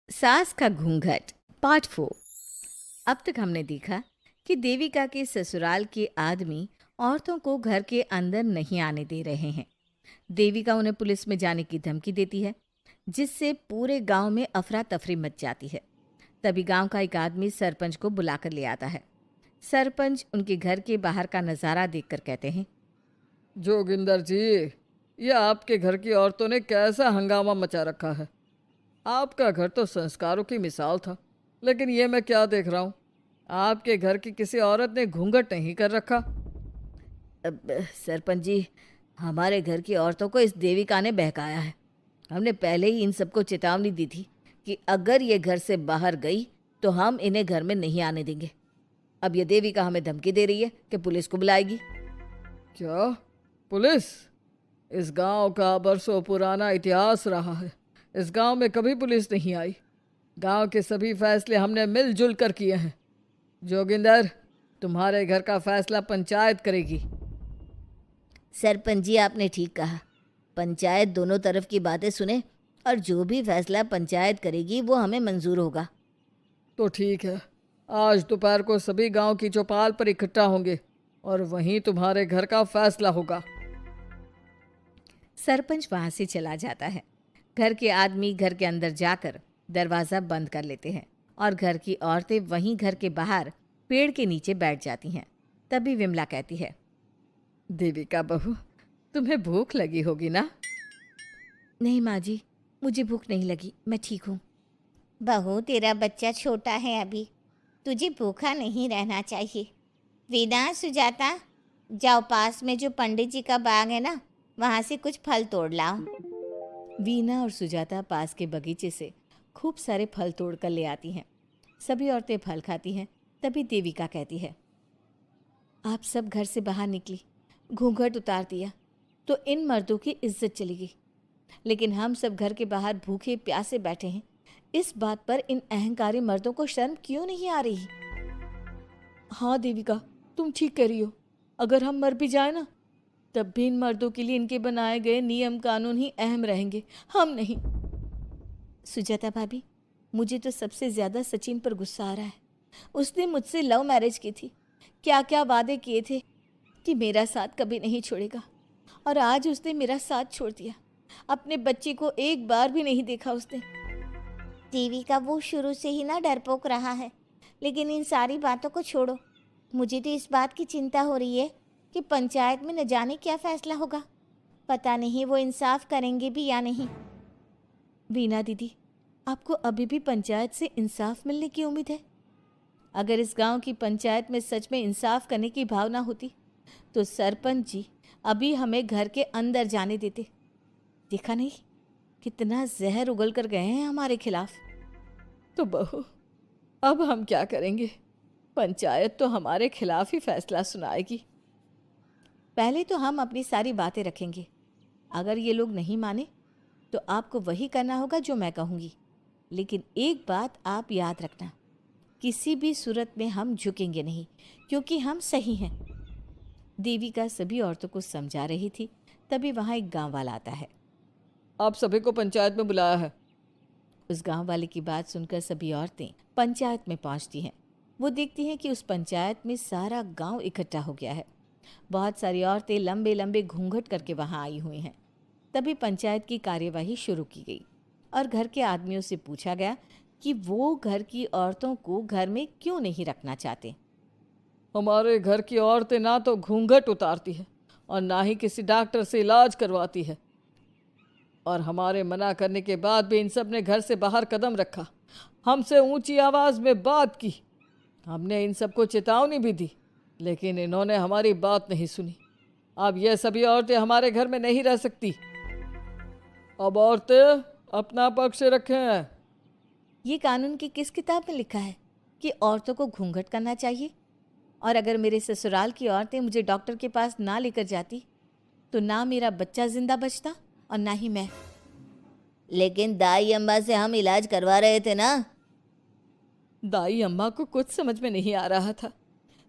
सास का घूंघट पार्ट 4। अब तक हमने देखा कि देविका के ससुराल के आदमी औरतों को घर के अंदर नहीं आने दे रहे हैं। देविका उन्हें पुलिस में जाने की धमकी देती है, जिससे पूरे गांव में अफरा तफरी मच जाती है। तभी गांव का एक आदमी सरपंच को बुलाकर ले आता है। सरपंच उनके घर के बाहर का नज़ारा देखकर कहते हैं, जोगिंदर जी, ये आपके घर की औरतों ने कैसा हंगामा मचा रखा है। आपका घर तो संस्कारों की मिसाल था, लेकिन ये मैं क्या देख रहा हूँ। आपके घर की किसी औरत ने घूंघट नहीं कर रखा। अब सरपंच जी, हमारे घर की औरतों को इस देविका ने बहकाया है। हमने पहले ही इन सबको चेतावनी दी थी कि अगर ये घर से बाहर गई तो हम इन्हें घर में नहीं आने देंगे। अब ये देविका हमें धमकी दे रही है कि पुलिस को बुलाएगी। क्या? पुलिस? इस गांव का बरसों पुराना इतिहास रहा है। इस गांव में कभी पुलिस नहीं आई। गांव के सभी फैसले हमने मिलजुल कर किए हैं। जोगिंदर, तुम्हारे घर का फैसला पंचायत करेगी। सरपंच जी, आपने ठीक कहा। पंचायत दोनों तरफ की बातें सुने और जो भी फैसला पंचायत करेगी वो हमें मंजूर होगा। तो ठीक है, आज दोपहर को सभी गांव की चौपाल पर इकट्ठा होंगे और वहीं तुम्हारे घर का फैसला होगा। सरपंच वहां से चला जाता है। घर के आदमी घर के अंदर जाकर दरवाज़ा बंद कर लेते हैं और घर की औरतें वहीं घर के बाहर पेड़ के नीचे बैठ जाती हैं। तभी विमला कहती है, देविका बहू, तुम्हें भूख लगी होगी ना? नहीं माँ जी, मुझे भूख नहीं लगी, मैं ठीक हूँ। बहू, तेरा बच्चा छोटा है अभी, तुझे भूखा नहीं रहना चाहिए। वीना, सुजाता, जाओ पास में जो पंडित जी का बाग है ना, वहाँ से कुछ फल तोड़ लाओ। वीना और सुजाता पास के बगीचे से खूब सारे फल तोड़ कर ले आती हैं। सभी औरतें फल खाती हैं। तभी देविका कहती है, आप सब घर से बाहर निकली, घूंघट उतार दिया तो इन मर्दों की इज्जत चली गई, लेकिन हम सब घर के बाहर भूखे प्यासे बैठे हैं। इस बात पर इन अहंकारी मर्दों को शर्म क्यों नहीं आ रही? हाँ देविका, तुम ठीक कह रही हो। अगर हम मर भी जाए ना, तब भी इन मर्दों के लिए इनके बनाए गए नियम कानून ही अहम रहेंगे, हम नहीं। सुजाता भाभी, मुझे तो सबसे ज़्यादा सचिन पर गुस्सा आ रहा है। उसने मुझसे लव मैरिज की थी, क्या क्या वादे किए थे कि मेरा साथ कभी नहीं छोड़ेगा, और आज उसने मेरा साथ छोड़ दिया। अपने बच्चे को एक बार भी नहीं देखा उसने। देविका, वो शुरू से ही ना डरपोक रहा है, लेकिन इन सारी बातों को छोड़ो। मुझे तो इस बात की चिंता हो रही है कि पंचायत में न जाने क्या फैसला होगा। पता नहीं वो इंसाफ करेंगे भी या नहीं। वीना दीदी, आपको अभी भी पंचायत से इंसाफ मिलने की उम्मीद है? अगर इस गांव की पंचायत में सच में इंसाफ करने की भावना होती तो सरपंच जी अभी हमें घर के अंदर जाने देते। देखा नहीं कितना जहर उगल कर गए हैं हमारे खिलाफ। तो बहू, अब हम क्या करेंगे? पंचायत तो हमारे खिलाफ ही फैसला सुनाएगी। पहले तो हम अपनी सारी बातें रखेंगे। अगर ये लोग नहीं माने तो आपको वही करना होगा जो मैं कहूँगी। लेकिन एक बात आप याद रखना, किसी भी सूरत में हम झुकेंगे नहीं, क्योंकि हम सही हैं। देविका सभी औरतों को समझा रही थी। तभी वहाँ एक गांव वाला आता है। आप सभी को पंचायत में बुलाया है। उस गांव वाले की बात सुनकर सभी औरतें पंचायत में पहुंचती हैं। वो देखती हैं कि उस पंचायत में सारा गांव इकट्ठा हो गया है। बहुत सारी औरतें लंबे लंबे घूंघट करके वहां आई हुई हैं। तभी पंचायत की कार्यवाही शुरू की गई और घर के आदमियों से पूछा गया कि वो घर की औरतों को घर में क्यों नहीं रखना चाहते। हमारे घर की औरतें ना तो घूंघट उतारती है और ना ही किसी डॉक्टर से इलाज करवाती है, और हमारे मना करने के बाद भी इन सब ने घर से बाहर कदम रखा, हमसे ऊंची आवाज़ में बात की। हमने इन सबको चेतावनी भी दी, लेकिन इन्होंने हमारी बात नहीं सुनी। अब ये सभी औरतें हमारे घर में नहीं रह सकती। अब औरतें अपना पक्ष रखें। ये कानून की किस किताब में लिखा है कि औरतों को घूंघट करना चाहिए? और अगर मेरे ससुराल की औरतें मुझे डॉक्टर के पास ना लेकर जाती तो ना मेरा बच्चा जिंदा बचता और ना ही मैं। लेकिन दाई अम्मा से हम इलाज करवा रहे थे ना। दाई अम्मा को कुछ समझ में नहीं आ रहा था।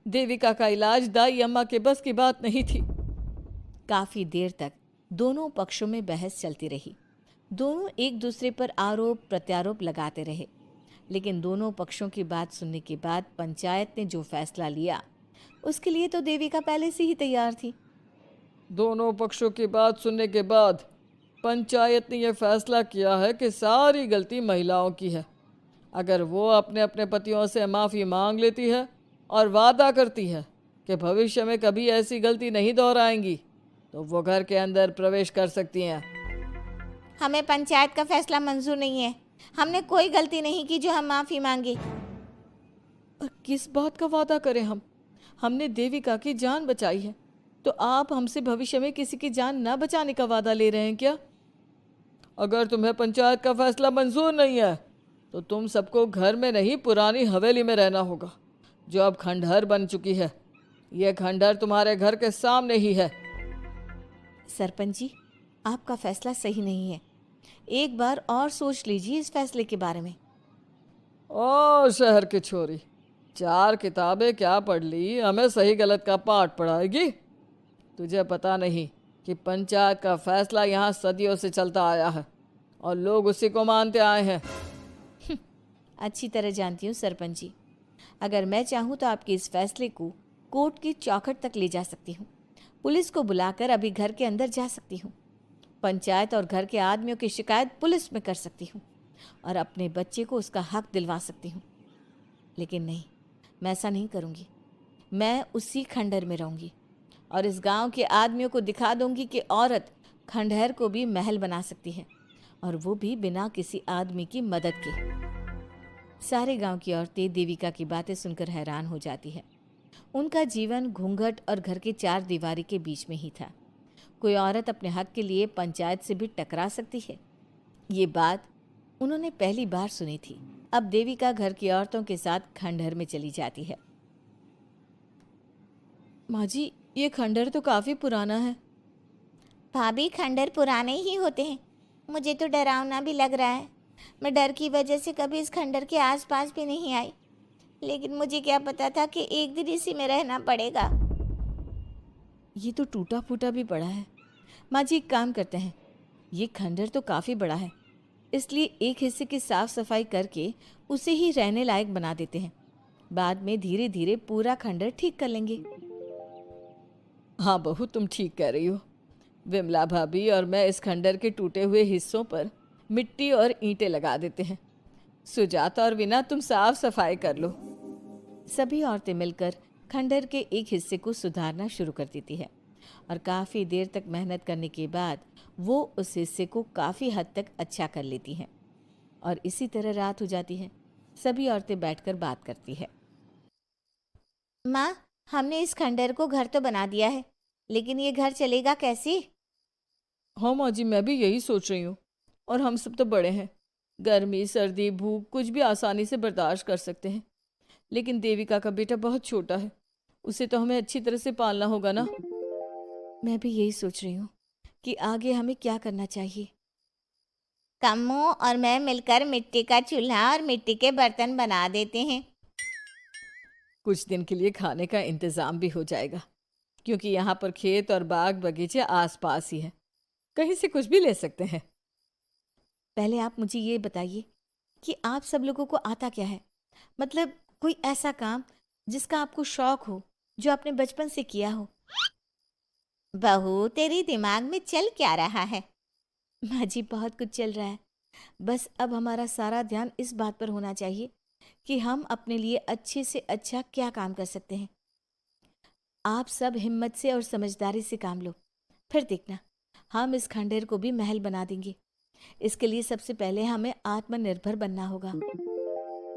देविका का इलाज दाई अम्मा के बस की बात नहीं थी। काफ़ी देर तक दोनों पक्षों में बहस चलती रही। दोनों एक दूसरे पर आरोप प्रत्यारोप लगाते रहे, लेकिन दोनों पक्षों की बात सुनने के बाद पंचायत ने जो फैसला लिया उसके लिए तो देविका पहले से ही तैयार थी। दोनों पक्षों की बात सुनने के बाद पंचायत ने यह फैसला किया है कि सारी गलती महिलाओं की है। अगर वो अपने अपने पतियों से माफ़ी मांग लेती है और वादा करती है कि भविष्य में कभी ऐसी गलती नहीं दोहराएंगी, तो वो घर के अंदर प्रवेश कर सकती हैं। हमें पंचायत का फैसला मंजूर नहीं है। हमने कोई गलती नहीं की जो हम माफ़ी मांगे। और किस बात का वादा करें हम? हमने देविका की जान बचाई है, तो आप हमसे भविष्य में किसी की जान न बचाने का वादा ले रहे हैं क्या? अगर तुम्हें पंचायत का फैसला मंजूर नहीं है तो तुम सबको घर में नहीं, पुरानी हवेली में रहना होगा, जो अब खंडहर बन चुकी है। यह खंडहर तुम्हारे घर के सामने ही है। सरपंच जी, आपका फैसला सही नहीं है। एक बार और सोच लीजिए इस फैसले के बारे में। ओ शहर की छोरी, 4 किताबें क्या पढ़ ली, हमें सही गलत का पाठ पढ़ाएगी? तुझे पता नहीं कि पंचायत का फैसला यहाँ सदियों से चलता आया है और लोग उसी को मानते आए हैं। अच्छी तरह जानती हूँ सरपंच जी। अगर मैं चाहूँ तो आपके इस फैसले को कोर्ट की चौखट तक ले जा सकती हूँ। पुलिस को बुलाकर अभी घर के अंदर जा सकती हूँ। पंचायत और घर के आदमियों की शिकायत पुलिस में कर सकती हूँ और अपने बच्चे को उसका हक दिलवा सकती हूँ। लेकिन नहीं, मैं ऐसा नहीं करूँगी। मैं उसी खंडहर में रहूँगी और इस गांव के आदमियों को दिखा दूंगी कि औरत खंडहर को भी महल बना सकती है, और वो भी बिना किसी आदमी की मदद के। सारे गांव की औरतें देविका की बातें सुनकर हैरान हो जाती है। उनका जीवन घूंघट और घर के 4 दीवारी के बीच में ही था। कोई औरत अपने हक के लिए पंचायत से भी टकरा सकती है, ये बात उन्होंने पहली बार सुनी थी। अब देविका घर की औरतों के साथ खंडहर में चली जाती है। माँ जी, ये खंडहर तो काफ़ी पुराना है। भाभी, खंडहर पुराने ही होते हैं। मुझे तो डरावना भी लग रहा है। मैं डर की वजह से कभी इस खंडहर के आसपास भी नहीं आई, लेकिन मुझे क्या पता था कि एक दिन इसी में रहना पड़ेगा। ये तो टूटा फूटा भी पड़ा है। माँ जी, एक काम करते हैं, ये खंडहर तो काफ़ी बड़ा है, इसलिए एक हिस्से की साफ सफाई करके उसे ही रहने लायक बना देते हैं। बाद में धीरे धीरे पूरा खंडहर ठीक कर लेंगे। हाँ बहू, तुम ठीक कह रही हो। विमला भाभी और मैं इस खंडहर के टूटे हुए हिस्सों पर मिट्टी और ईंटें लगा देते हैं। सुजाता और वीना, तुम साफ सफाई कर लो। सभी औरतें मिलकर खंडहर के एक हिस्से को सुधारना शुरू कर देती है और काफ़ी देर तक मेहनत करने के बाद वो उस हिस्से को काफ़ी हद तक अच्छा कर लेती हैं। और इसी तरह रात हो जाती है। सभी औरतें बैठकर बात करती है। माँ, हमने इस खंडहर को घर तो बना दिया है, लेकिन ये घर चलेगा कैसे? हाँ माँ जी, मैं भी यही सोच रही हूँ। और हम सब तो बड़े हैं, गर्मी सर्दी भूख कुछ भी आसानी से बर्दाश्त कर सकते हैं, लेकिन देविका का बेटा बहुत छोटा है, उसे तो हमें अच्छी तरह से पालना होगा ना। मैं भी यही सोच रही हूँ कि आगे हमें क्या करना चाहिए। कम्मू और मैं मिलकर मिट्टी का चूल्हा और मिट्टी के बर्तन बना देते हैं। कुछ दिन के लिए खाने का इंतज़ाम भी हो जाएगा, क्योंकि यहाँ पर खेत और बाग बगीचे आसपास ही है, कहीं से कुछ भी ले सकते हैं। पहले आप मुझे ये बताइए कि आप सब लोगों को आता क्या है? मतलब कोई ऐसा काम जिसका आपको शौक हो, जो आपने बचपन से किया हो। बहू, तेरी दिमाग में चल क्या रहा है? माँ जी, बहुत कुछ चल रहा है। बस अब हमारा सारा ध्यान इस बात पर होना चाहिए कि हम अपने लिए अच्छे से अच्छा क्या काम कर सकते हैं। आप सब हिम्मत से और समझदारी से काम लो, फिर देखना हम इस खंडहर को भी महल बना देंगे। इसके लिए सबसे पहले हमें आत्मनिर्भर बनना होगा।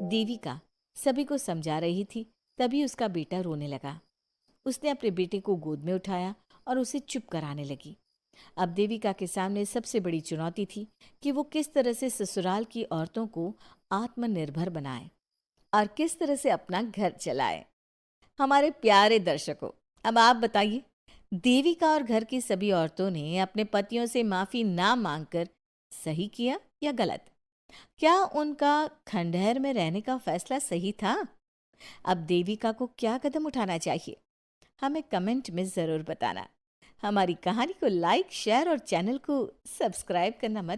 देविका सभी को समझा रही थी, तभी उसका बेटा रोने लगा। उसने अपने बेटे को गोद में उठाया और उसे चुप कराने लगी। अब देविका के सामने सबसे बड़ी चुनौती थी कि वो किस तरह से ससुराल की औरतों को आत्मनिर्भर बनाए और किस तरह से अपना घर चलाए। हमारे प्यारे दर्शकों, अब आप बताइए, देविका और घर की सभी औरतों ने अपने पतियों से माफ़ी ना मांगकर सही किया या गलत? क्या उनका खंडहर में रहने का फैसला सही था? अब देविका को क्या कदम उठाना चाहिए, हमें कमेंट में ज़रूर बताना। हमारी कहानी को लाइक, शेयर और चैनल को सब्सक्राइब करना मत